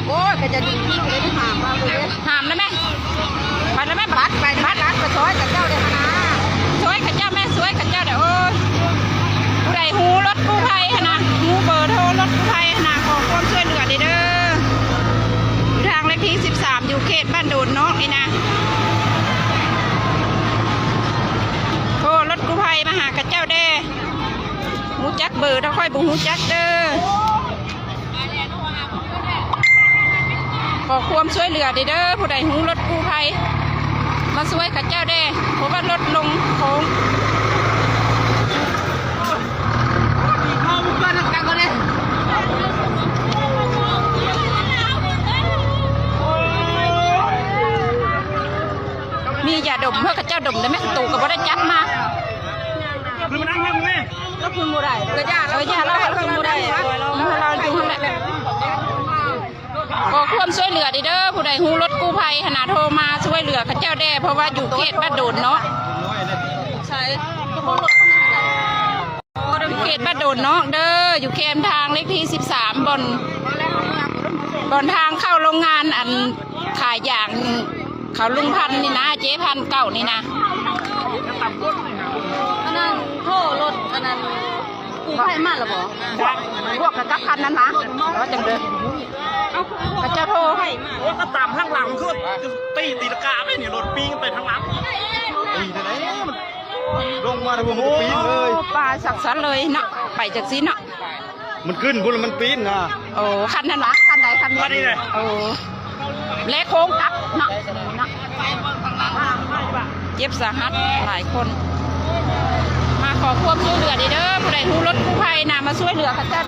โอ้ยก็จะดีที่เลยที่ถามมาเลยถามแล้วไหมไปแล้วไหมบัดไปช่วยกับเจ้าเดี๋ยวนะช่วยกับเจ้าแม่ช่วยกับเจ้าเดี๋ยวโอ้ยผู้ใดหูรถกู้ภัยนะหูเบอร์โทรรถกู้ภัยนะขอความช่วยเหลือเด้ออยู่ทางเลขที่13อยู่เขตบ้านโดนเนาะนี่นะโทรรถกู้ภัยมาหากับเจ้าเด้อหูจักเบอร์ถ้าค่อยบุหูจักเด้อขอความช่วยเหลือเด้อผู้ใดหูรถกู้ภัยมาช่วยกับเจ้าเด้เพราะว่ารถลงโค้งมียาดมเพื่อกับเจ้าดมได้ไหมตู่กับว่าได้จับมาคือมันนั่งนั่งไงก็คือมูได้ก็ยาเราคือมูได้เราอยู่ข้างในขอความช่วยเหลือเด้อผู้ใดหูรถกู้ภัยขนาดโทรมาช่วยเหลือกับเจ้าเด้เพราะว่าอยู่เขตบ้านโดนเนาะใช่อยู่เขตบ้านโดนเนาะเด้ออยู่เขตทางเลขที่13บนทางเข้าโรงงานอันขายอย่างเขาลุงพันนี่นะเจ๊พันเก่านี่นะอันนั้นโทษรถอันนั้นกู้ภัยมาหรอบ่พวกกับคันนั้นนะแล้วจังเด้อกระเจ้าโทษโอ้ก็ตามข้างหลังคือตีตะกาไม่เนี่ยรถปีนไปทางหลังตีได้ไหนลงมาทางมันปีนเลยปลาสักสันเลยเนาะไปจากซีเนาะมันขึ้นพุ่นมันปีนนะโอ้คันนั้นวะคันไหนคันนี้เลยโอ้เละโค้งกลับเนาะเจ็บสาหัสหลายคนมาขอความช่วยเหลือเด้อผู้ใดรู้รถกู้ภัยนะมาช่วยเหลือเขาจะ